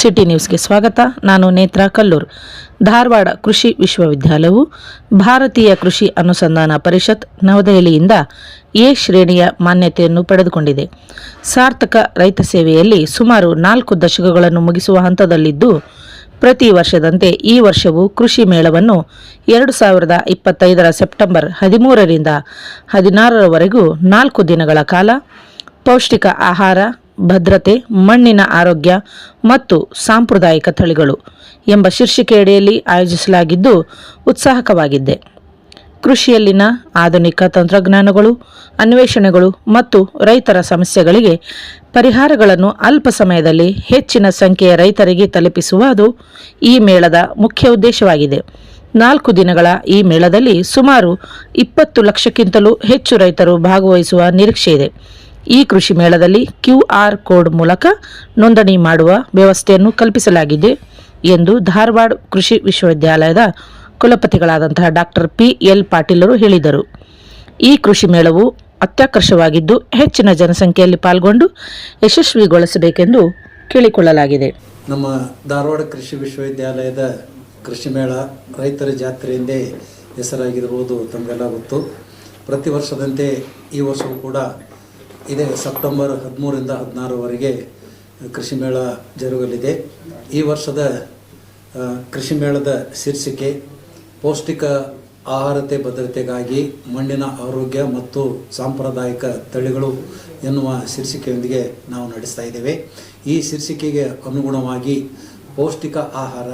City ನ್ಯೂಸ್ಗೆ ಸ್ವಾಗತ. ನಾನು ನೇತ್ರಾ ಕಲ್ಲೂರ್. ಧಾರವಾಡ ಕೃಷಿ ವಿಶ್ವವಿದ್ಯಾಲಯವು ಭಾರತೀಯ ಕೃಷಿ ಅನುಸಂಧಾನ ಪರಿಷತ್ ನವದೆಹಲಿಯಿಂದ ಎ ಶ್ರೇಣಿಯ ಮಾನ್ಯತೆಯನ್ನು ಪಡೆದುಕೊಂಡಿದೆ. ಸಾರ್ಥಕ ರೈತ ಸೇವೆಯಲ್ಲಿ ಸುಮಾರು 4 ದಶಕಗಳನ್ನು ಮುಗಿಸುವ ಹಂತದಲ್ಲಿದ್ದು, ಪ್ರತಿ ವರ್ಷದಂತೆ ಈ ವರ್ಷವೂ ಕೃಷಿ ಮೇಳವನ್ನು 2025 ಸೆಪ್ಟೆಂಬರ್ 13ರಿಂದ 16ರವರೆಗೂ 4 ದಿನಗಳ ಕಾಲ ಪೌಷ್ಟಿಕ ಆಹಾರ, ಭದ್ರತೆ, ಮಣ್ಣಿನ ಆರೋಗ್ಯ ಮತ್ತು ಸಾಂಪ್ರದಾಯಿಕ ತಳಿಗಳು ಎಂಬ ಶೀರ್ಷಿಕೆಯಡಿಯಲ್ಲಿ ಆಯೋಜಿಸಲಾಗಿದ್ದು ಉತ್ಸಾಹಕವಾಗಿದ್ದೆ. ಕೃಷಿಯಲ್ಲಿನ ಆಧುನಿಕ ತಂತ್ರಜ್ಞಾನಗಳು, ಅನ್ವೇಷಣೆಗಳು ಮತ್ತು ರೈತರ ಸಮಸ್ಯೆಗಳಿಗೆ ಪರಿಹಾರಗಳನ್ನು ಅಲ್ಪ ಸಮಯದಲ್ಲಿ ಹೆಚ್ಚಿನ ಸಂಖ್ಯೆಯ ರೈತರಿಗೆ ತಲುಪಿಸುವುದು ಈ ಮೇಳದ ಮುಖ್ಯ ಉದ್ದೇಶವಾಗಿದೆ. 4 ದಿನಗಳ ಈ ಮೇಳದಲ್ಲಿ ಸುಮಾರು 20 ಲಕ್ಷಕ್ಕಿಂತಲೂ ಹೆಚ್ಚು ರೈತರು ಭಾಗವಹಿಸುವ ನಿರೀಕ್ಷೆಯಿದೆ. ಈ ಕೃಷಿ ಮೇಳದಲ್ಲಿ QR ಕೋಡ್ ಮೂಲಕ ನೋಂದಣಿ ಮಾಡುವ ವ್ಯವಸ್ಥೆಯನ್ನು ಕಲ್ಪಿಸಲಾಗಿದೆ ಎಂದು ಧಾರವಾಡ ಕೃಷಿ ವಿಶ್ವವಿದ್ಯಾಲಯದ ಕುಲಪತಿಗಳಾದಂತಹ ಡಾಕ್ಟರ್ PL ಪಾಟೀಲರು ಹೇಳಿದರು. ಈ ಕೃಷಿ ಮೇಳವು ಅತ್ಯಾಕರ್ಷವಾಗಿದ್ದು ಹೆಚ್ಚಿನ ಜನಸಂಖ್ಯೆಯಲ್ಲಿ ಪಾಲ್ಗೊಂಡು ಯಶಸ್ವಿಗೊಳಿಸಬೇಕೆಂದು ಕೇಳಿಕೊಳ್ಳಲಾಗಿದೆ. ನಮ್ಮ ಧಾರವಾಡ ಕೃಷಿ ವಿಶ್ವವಿದ್ಯಾಲಯದ ಕೃಷಿ ಮೇಳ ರೈತರ ಜಾತ್ರೆ ಎಂದೇ ಹೆಸರಾಗಿರುವುದು ತಮಗೆಲ್ಲ ಗೊತ್ತು. ಪ್ರತಿ ವರ್ಷದಂತೆ ಈ ವರ್ಷವೂ ಕೂಡ ಇದೇ ಸೆಪ್ಟೆಂಬರ್ 13ರಿಂದ 16ರವರೆಗೆ ಕೃಷಿ ಮೇಳ ಜರುಗಲಿದೆ. ಈ ವರ್ಷದ ಕೃಷಿ ಮೇಳದ ಶೀರ್ಷಿಕೆ ಪೌಷ್ಟಿಕ ಆಹಾರತೆ ಭದ್ರತೆಗಾಗಿ ಮಣ್ಣಿನ ಆರೋಗ್ಯ ಮತ್ತು ಸಾಂಪ್ರದಾಯಿಕ ತಳಿಗಳು ಎನ್ನುವ ಶೀರ್ಷಿಕೆಯೊಂದಿಗೆ ನಾವು ನಡೆಸ್ತಾ ಇದ್ದೇವೆ. ಈ ಶೀರ್ಷಿಕೆಗೆ ಅನುಗುಣವಾಗಿ ಪೌಷ್ಟಿಕ ಆಹಾರ,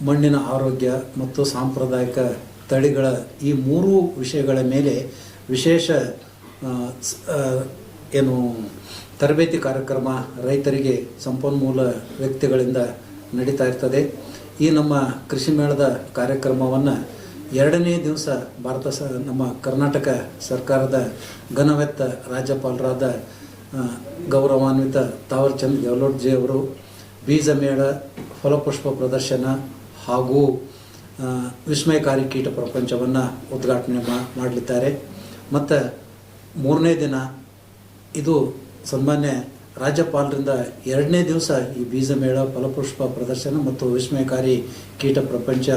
ಮಣ್ಣಿನ ಆರೋಗ್ಯ ಮತ್ತು ಸಾಂಪ್ರದಾಯಿಕ ತಳಿಗಳ ಈ 3 ವಿಷಯಗಳ ಮೇಲೆ ವಿಶೇಷ ತರಬೇತಿ ಕಾರ್ಯಕ್ರಮ ರೈತರಿಗೆ ಸಂಪನ್ಮೂಲ ವ್ಯಕ್ತಿಗಳಿಂದ ನಡೀತಾ ಇರ್ತದೆ. ಈ ನಮ್ಮ ಕೃಷಿ ಮೇಳದ ಕಾರ್ಯಕ್ರಮವನ್ನು 2ನೇ ದಿವಸ ನಮ್ಮ ಕರ್ನಾಟಕ ಸರ್ಕಾರದ ಘನವೆತ್ತ ರಾಜ್ಯಪಾಲರಾದ ಗೌರವಾನ್ವಿತ ತಾವರ್ಚಂದ್ ಗೆಹ್ಲೋಟ್ಜಿ ಅವರು ಬೀಜ ಮೇಳ, ಫಲಪುಷ್ಪ ಪ್ರದರ್ಶನ ಹಾಗೂ ವಿಸ್ಮಯಕಾರಿ ಕೀಟ ಪ್ರಪಂಚವನ್ನು ಉದ್ಘಾಟನೆ ಮಾಡಲಿದ್ದಾರೆ. ಮತ್ತು 3ನೇ ದಿನ ಇದು ಸನ್ಮಾನ್ಯ ರಾಜ್ಯಪಾಲರಿಂದ 2ನೇ ದಿವಸ ಈ ಬೀಜ ಮೇಳ, ಫಲಪುಷ್ಪ ಪ್ರದರ್ಶನ ಮತ್ತು ವಿಸ್ಮಯಕಾರಿ ಕೀಟ ಪ್ರಪಂಚ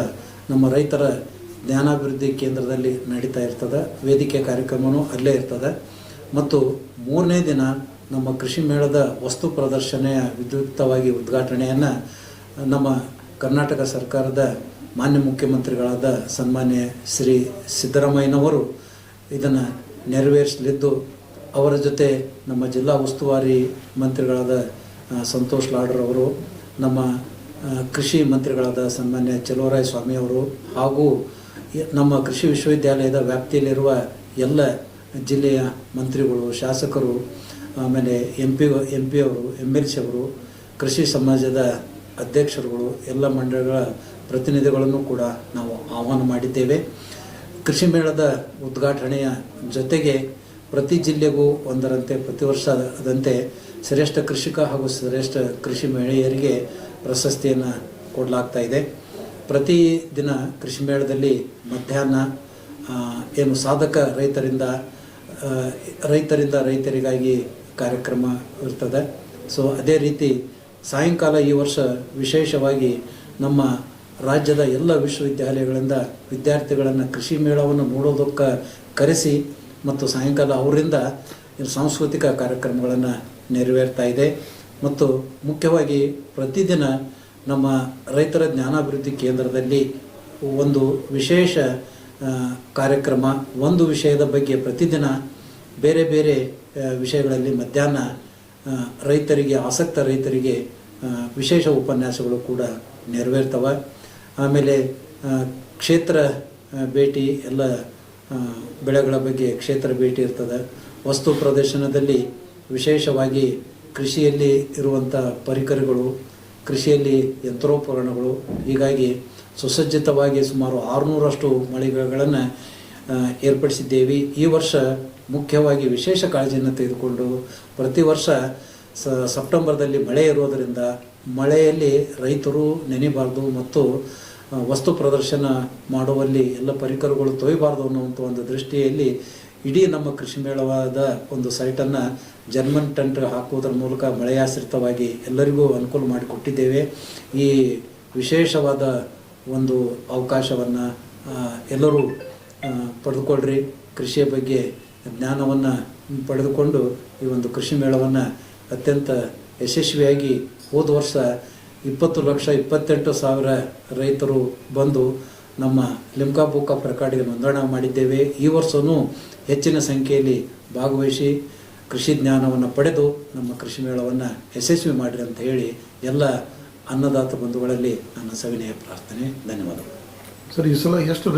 ನಮ್ಮ ರೈತರ ಜ್ಞಾನಾಭಿವೃದ್ಧಿ ಕೇಂದ್ರದಲ್ಲಿ ನಡೀತಾ ಇರ್ತದೆ. ವೇದಿಕೆ ಕಾರ್ಯಕ್ರಮವೂ ಅಲ್ಲೇ ಇರ್ತದೆ. ಮತ್ತು 3ನೇ ದಿನ ನಮ್ಮ ಕೃಷಿ ಮೇಳದ ವಸ್ತು ಪ್ರದರ್ಶನೆಯ ವಿದ್ಯುಕ್ತವಾಗಿ ಉದ್ಘಾಟನೆಯನ್ನು ನಮ್ಮ ಕರ್ನಾಟಕ ಸರ್ಕಾರದ ಮಾನ್ಯ ಮುಖ್ಯಮಂತ್ರಿಗಳಾದ ಸನ್ಮಾನ್ಯ ಶ್ರೀ ಸಿದ್ದರಾಮಯ್ಯನವರು ಇದನ್ನು ನೆರವೇರಿಸಲಿದ್ದು, ಅವರ ಜೊತೆ ನಮ್ಮ ಜಿಲ್ಲಾ ಉಸ್ತುವಾರಿ ಮಂತ್ರಿಗಳಾದ ಸಂತೋಷ್ ಲಾಡ್ರವರು, ನಮ್ಮ ಕೃಷಿ ಮಂತ್ರಿಗಳಾದ ಸನ್ಮಾನ್ಯ ಚಲುವರಾಯ ಸ್ವಾಮಿಯವರು ಹಾಗೂ ನಮ್ಮ ಕೃಷಿ ವಿಶ್ವವಿದ್ಯಾಲಯದ ವ್ಯಾಪ್ತಿಯಲ್ಲಿರುವ ಎಲ್ಲ ಜಿಲ್ಲೆಯ ಮಂತ್ರಿಗಳು, ಶಾಸಕರು, ಆಮೇಲೆ MP ಅವರು, MLC ಅವರು, ಕೃಷಿ ಸಮಾಜದ ಅಧ್ಯಕ್ಷರುಗಳು, ಎಲ್ಲ ಮಂಡಳಿಗಳ ಪ್ರತಿನಿಧಿಗಳನ್ನು ಕೂಡ ನಾವು ಆಹ್ವಾನ ಮಾಡಿದ್ದೇವೆ. ಕೃಷಿ ಮೇಳದ ಉದ್ಘಾಟನೆಯ ಜೊತೆಗೆ ಪ್ರತಿ ಜಿಲ್ಲೆಗೂ ಒಂದರಂತೆ ಪ್ರತಿ ವರ್ಷದಂತೆ ಶ್ರೇಷ್ಠ ಕೃಷಿಕ ಹಾಗೂ ಶ್ರೇಷ್ಠ ಕೃಷಿ ಮಹಿಳೆಯರಿಗೆ ಪ್ರಶಸ್ತಿಯನ್ನು ಕೊಡಲಾಗ್ತಾ ಇದೆ. ಪ್ರತಿ ದಿನ ಕೃಷಿ ಮೇಳದಲ್ಲಿ ಮಧ್ಯಾಹ್ನ ಸಾಧಕ ರೈತರಿಂದ ರೈತರಿಗಾಗಿ ಕಾರ್ಯಕ್ರಮ ಇರ್ತದೆ. ಸೊ ಅದೇ ರೀತಿ ಸಾಯಂಕಾಲ ಈ ವರ್ಷ ವಿಶೇಷವಾಗಿ ನಮ್ಮ ರಾಜ್ಯದ ಎಲ್ಲ ವಿಶ್ವವಿದ್ಯಾಲಯಗಳಿಂದ ವಿದ್ಯಾರ್ಥಿಗಳನ್ನು ಕೃಷಿ ಮೇಳವನ್ನು ನೋಡೋದಕ್ಕೆ ಕರೆಸಿ ಮತ್ತು ಸಾಯಂಕಾಲ ಅವರಿಂದ ಸಾಂಸ್ಕೃತಿಕ ಕಾರ್ಯಕ್ರಮಗಳನ್ನು ನೆರವೇರ್ತಾ ಇದೆ. ಮತ್ತು ಮುಖ್ಯವಾಗಿ ಪ್ರತಿದಿನ ನಮ್ಮ ರೈತರ ಜ್ಞಾನಾಭಿವೃದ್ಧಿ ಕೇಂದ್ರದಲ್ಲಿ ಒಂದು ವಿಶೇಷ ಕಾರ್ಯಕ್ರಮ, ಒಂದು ವಿಷಯದ ಬಗ್ಗೆ ಪ್ರತಿದಿನ ಬೇರೆ ಬೇರೆ ವಿಷಯಗಳಲ್ಲಿ ಮಧ್ಯಾಹ್ನ ಆಸಕ್ತ ರೈತರಿಗೆ ವಿಶೇಷ ಉಪನ್ಯಾಸಗಳು ಕೂಡ ನೆರವೇರ್ತವೆ. ಆಮೇಲೆ ಕ್ಷೇತ್ರ ಭೇಟಿ, ಎಲ್ಲ ಬೆಳೆಗಳ ಬಗ್ಗೆ ಕ್ಷೇತ್ರ ಭೇಟಿ ಇರ್ತದೆ. ವಸ್ತು ಪ್ರದರ್ಶನದಲ್ಲಿ ವಿಶೇಷವಾಗಿ ಕೃಷಿಯಲ್ಲಿ ಇರುವಂಥ ಪರಿಕರಗಳು, ಕೃಷಿಯಲ್ಲಿ ಯಂತ್ರೋಪಕರಣಗಳು, ಹೀಗಾಗಿ ಸುಸಜ್ಜಿತವಾಗಿ ಸುಮಾರು 600ರಷ್ಟು ಮಳಿಗೆಗಳನ್ನು ಏರ್ಪಡಿಸಿದ್ದೇವೆ. ಈ ವರ್ಷ ಮುಖ್ಯವಾಗಿ ವಿಶೇಷ ಕಾಳಜಿಯನ್ನು ತೆಗೆದುಕೊಂಡು ಪ್ರತಿ ವರ್ಷ ಸೆಪ್ಟೆಂಬರ್ದಲ್ಲಿ ಮಳೆ ಇರೋದರಿಂದ ಮಳೆಯಲ್ಲಿ ರೈತರು ನೆನೆಯಬಾರ್ದು ಮತ್ತು ವಸ್ತು ಪ್ರದರ್ಶನ ಮಾಡುವಲ್ಲಿ ಎಲ್ಲ ಪರಿಕರಗಳು ತೊಯ್ಯಬಾರ್ದು ಅನ್ನುವಂಥ ಒಂದು ದೃಷ್ಟಿಯಲ್ಲಿ ಇಡೀ ನಮ್ಮ ಕೃಷಿ ಮೇಳವಾದ ಒಂದು ಸೈಟನ್ನು ಜರ್ಮನ್ ಟೆಂಟ್ ಹಾಕುವುದರ ಮೂಲಕ ಮಳೆಯಾಶ್ರಿತವಾಗಿ ಎಲ್ಲರಿಗೂ ಅನುಕೂಲ ಮಾಡಿಕೊಟ್ಟಿದ್ದೇವೆ. ಈ ವಿಶೇಷವಾದ ಒಂದು ಅವಕಾಶವನ್ನು ಎಲ್ಲರೂ ಪಡೆದುಕೊಳ್ಳ್ರಿ. ಕೃಷಿಯ ಬಗ್ಗೆ ಜ್ಞಾನವನ್ನು ಪಡೆದುಕೊಂಡು ಈ ಒಂದು ಕೃಷಿ ಮೇಳವನ್ನು ಅತ್ಯಂತ ಯಶಸ್ವಿಯಾಗಿ ಹೋದ ವರ್ಷ 20,28,000 ರೈತರು ಬಂದು ನಮ್ಮ ಲಿಮ್ಕಾ ಬುಕ್ ಆಫ್ ರೆಕಾರ್ಡ್ಗೆ ನೋಂದಣಿ ಮಾಡಿದ್ದೇವೆ. ಈ ವರ್ಷವೂ ಹೆಚ್ಚಿನ ಸಂಖ್ಯೆಯಲ್ಲಿ ಭಾಗವಹಿಸಿ ಕೃಷಿ ಜ್ಞಾನವನ್ನು ಪಡೆದು ನಮ್ಮ ಕೃಷಿ ಮೇಳವನ್ನು ಯಶಸ್ವಿ ಮಾಡಿರಿ ಅಂತ ಹೇಳಿ ಎಲ್ಲ ಅನ್ನದಾತ ಬಂಧುಗಳಲ್ಲಿ ನನ್ನ ಸವಿನಯ ಪ್ರಾರ್ಥನೆ. ಧನ್ಯವಾದಗಳು ಸರ್. ಈ ಸಲ ಎಷ್ಟು